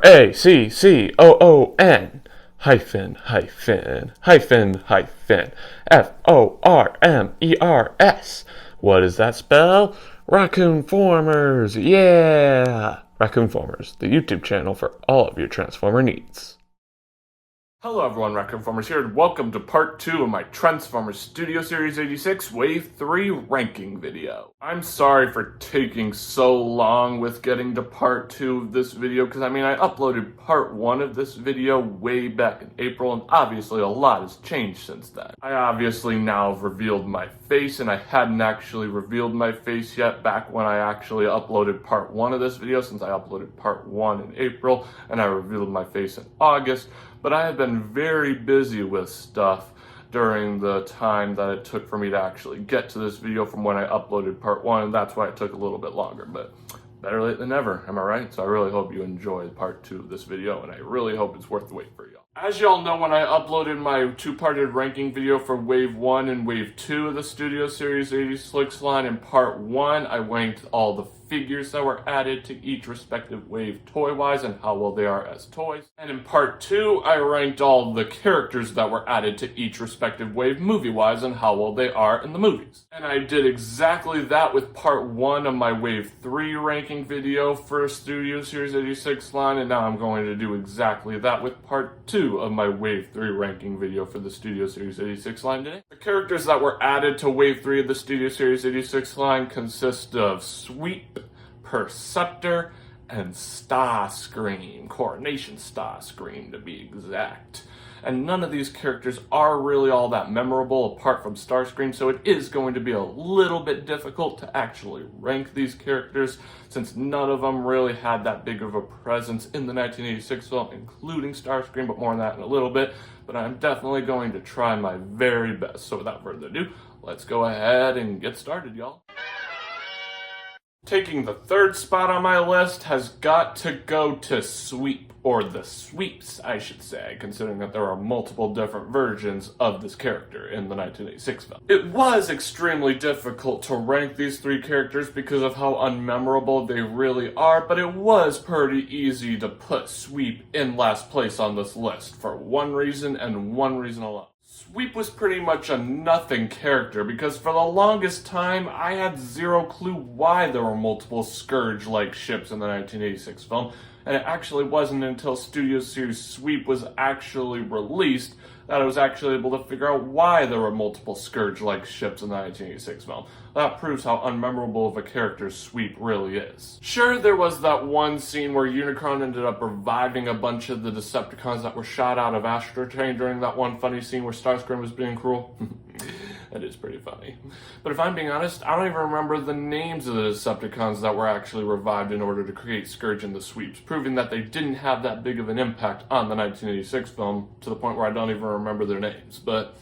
Raccoon hyphen hyphen hyphen hyphen Formers. What does that spell? Raccoon-Formers, yeah! Raccoon-Formers, the YouTube channel for all of your Transformer needs. Hello everyone, Raccoon-Formers here, and welcome to part 2 of my Transformers Studio Series 86 Wave 3 ranking video. I'm sorry for taking so long with getting to part 2 of this video, because I uploaded part 1 of this video way back in April, and obviously a lot has changed since then. I obviously now have revealed my face, and I hadn't actually revealed my face yet back when I actually uploaded part 1 of this video, since I uploaded part 1 in April, and I revealed my face in August. But I have been very busy with stuff during the time that it took for me to actually get to this video from when I uploaded part 1, and that's why it took a little bit longer, but better late than never, am I right? So I really hope you enjoyed part 2 of this video, and I really hope it's worth the wait for y'all. As y'all know, when I uploaded my two-parted ranking video for Wave 1 and Wave 2 of the Studio Series 86 line, in part 1, I ranked all the figures that were added to each respective wave toy-wise and how well they are as toys. And in part 2, I ranked all the characters that were added to each respective wave movie-wise and how well they are in the movies. And I did exactly that with part 1 of my Wave 3 ranking video for Studio Series 86 line, and now I'm going to do exactly that with part 2 of my Wave 3 ranking video for the Studio Series 86 line today. The characters that were added to Wave 3 of the Studio Series 86 line consist of Sweep, Preceptor, and Starscream. Coronation Starscream, to be exact. And none of these characters are really all that memorable apart from Starscream, so it is going to be a little bit difficult to actually rank these characters, since none of them really had that big of a presence in the 1986 film, including Starscream, but more on that in a little bit. But I'm definitely going to try my very best. So without further ado, let's go ahead and get started, y'all. Taking the third spot on my list has got to go to Sweep, or the Sweeps, I should say, considering that there are multiple different versions of this character in the 1986 film. It was extremely difficult to rank these three characters because of how unmemorable they really are, but it was pretty easy to put Sweep in last place on this list for one reason and one reason alone. Sweep was pretty much a nothing character because for the longest time I had zero clue why there were multiple Scourge-like ships in the 1986 film, and it actually wasn't until Studio Series Sweep was actually released that I was actually able to figure out why there were multiple Scourge-like ships in the 1986 film. That proves how unmemorable of a character Sweep really is. Sure, there was that one scene where Unicron ended up reviving a bunch of the Decepticons that were shot out of Astrotrain during that one funny scene where Starscream was being cruel. That is pretty funny. But if I'm being honest, I don't even remember the names of the Decepticons that were actually revived in order to create Scourge and the Sweeps, proving that they didn't have that big of an impact on the 1986 film, to the point where I don't even remember their names. But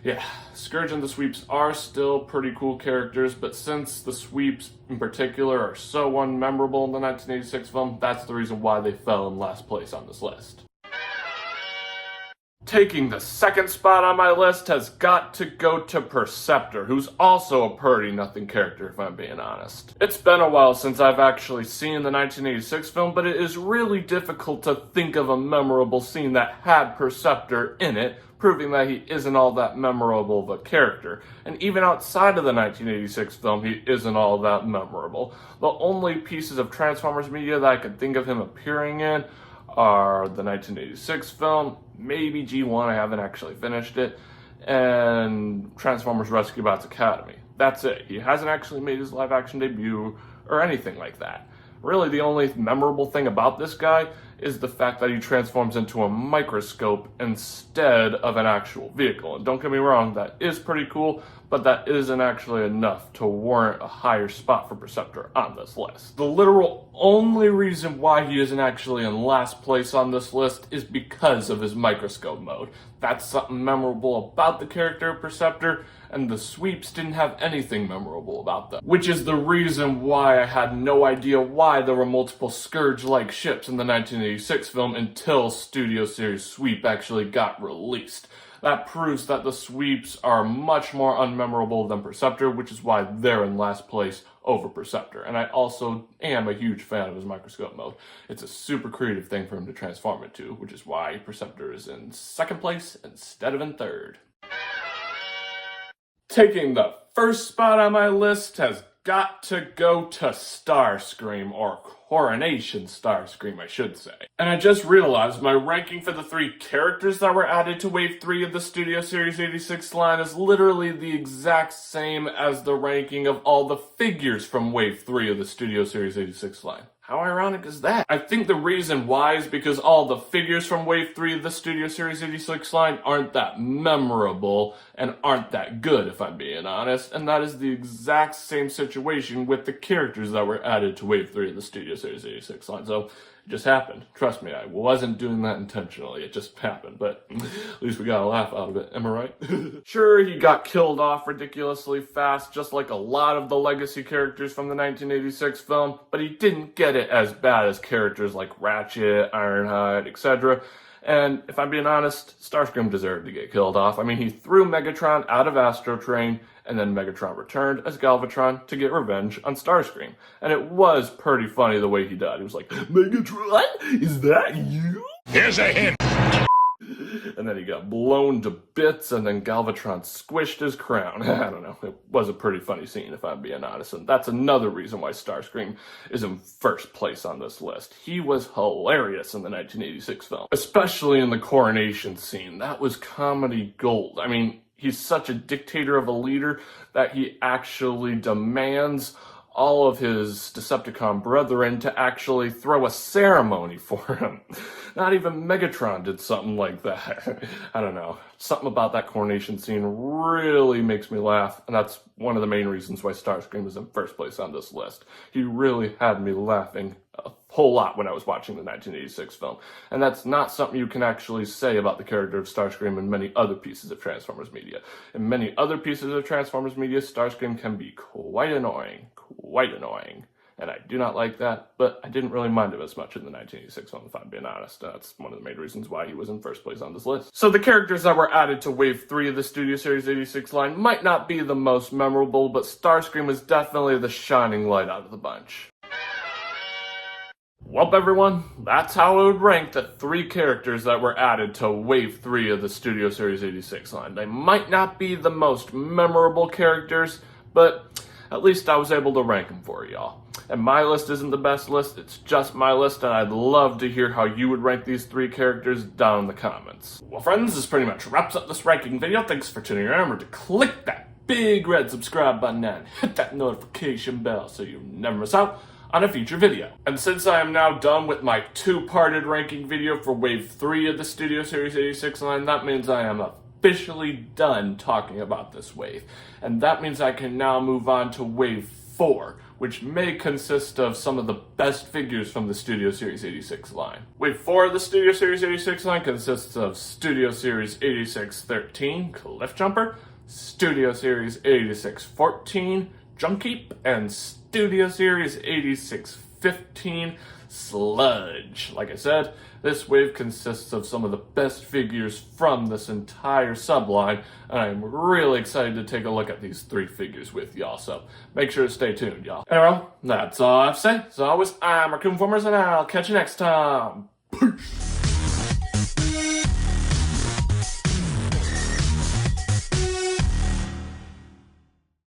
yeah, Scourge and the Sweeps are still pretty cool characters, but since the Sweeps in particular are so unmemorable in the 1986 film, that's the reason why they fell in last place on this list. Taking the second spot on my list has got to go to Preceptor, who's also a pretty nothing character if I'm being honest. It's been a while since I've actually seen the 1986 film, but it is really difficult to think of a memorable scene that had Preceptor in it, proving that he isn't all that memorable of a character. And even outside of the 1986 film, he isn't all that memorable. The only pieces of Transformers media that I could think of him appearing in are the 1986 film, maybe G1, I haven't actually finished it, and Transformers Rescue Bots Academy. That's it. He hasn't actually made his live-action debut or anything like that. Really, the only memorable thing about this guy is the fact that he transforms into a microscope instead of an actual vehicle. And don't get me wrong, that is pretty cool, but that isn't actually enough to warrant a higher spot for Preceptor on this list. The literal only reason why he isn't actually in last place on this list is because of his microscope mode. That's something memorable about the character of Preceptor, and the Sweeps didn't have anything memorable about them. Which is the reason why I had no idea why there were multiple Scourge-like ships in the 1986 film until Studio Series Sweep actually got released. That proves that the sweeps are much more unmemorable than Preceptor, which is why they're in last place over Preceptor. And I also am a huge fan of his microscope mode. It's a super creative thing for him to transform into, which is why Preceptor is in second place instead of in third. Taking the first spot on my list has got to go to Starscream, or Coronation Starscream, I should say. And I just realized my ranking for the 3 characters that were added to Wave 3 of the Studio Series 86 line is literally the exact same as the ranking of all the figures from Wave 3 of the Studio Series 86 line. How ironic is that? I think the reason why is because all the figures from Wave 3 of the Studio Series 86 line aren't that memorable and aren't that good, if I'm being honest, and that is the exact same situation with the characters that were added to Wave 3 of the Studio Series 86 line. So it just happened. Trust me, I wasn't doing that intentionally. It just happened, but at least we got a laugh out of it. Am I right? Sure, he got killed off ridiculously fast, just like a lot of the legacy characters from the 1986 film, but he didn't get it as bad as characters like Ratchet, Ironhide, etc. And if I'm being honest, Starscream deserved to get killed off. I mean, he threw Megatron out of Astro Train, and then Megatron returned as Galvatron to get revenge on Starscream. And it was pretty funny the way he died. He was like, Megatron? Is that you? Here's a hint. And then he got blown to bits, and then Galvatron squished his crown. I don't know. It was a pretty funny scene, if I'm being honest. And that's another reason why Starscream is in first place on this list. He was hilarious in the 1986 film, especially in the coronation scene. That was comedy gold. I mean, he's such a dictator of a leader that he actually demands all of his Decepticon brethren to actually throw a ceremony for him. Not even Megatron did something like that. I don't know. Something about that coronation scene really makes me laugh, and that's one of the main reasons why Starscream is in first place on this list. He really had me laughing a whole lot when I was watching the 1986 film. And that's not something you can actually say about the character of Starscream in many other pieces of Transformers media. In many other pieces of Transformers media, Starscream can be quite annoying. Quite annoying. And I do not like that, but I didn't really mind him as much in the 1986 film, if I'm being honest. That's one of the main reasons why he was in first place on this list. So the characters that were added to Wave 3 of the Studio Series 86 line might not be the most memorable, but Starscream is definitely the shining light out of the bunch. Well, everyone, that's how I would rank the 3 characters that were added to Wave 3 of the Studio Series 86 line. They might not be the most memorable characters, but at least I was able to rank them for y'all. And my list isn't the best list, it's just my list, and I'd love to hear how you would rank these 3 characters down in the comments. Well, friends, this pretty much wraps up this ranking video. Thanks for tuning in. Remember to click that big red subscribe button and hit that notification bell so you never miss out on a future video. And since I am now done with my 2-parted ranking video for Wave 3 of the Studio Series 86 line, that means I am officially done talking about this wave. And that means I can now move on to Wave 4, which may consist of some of the best figures from the Studio Series 86 line. Wave 4 of the Studio Series 86 line consists of Studio Series 8613, Cliffjumper, Studio Series 8614, Junkheap, and Studio Series 8615, Sludge. Like I said, this wave consists of some of the best figures from this entire subline, and I'm really excited to take a look at these 3 figures with y'all, so make sure to stay tuned, y'all. Anyway, that's all I have to say. As always, I'm Raccoon-Formers, and I'll catch you next time. Peace!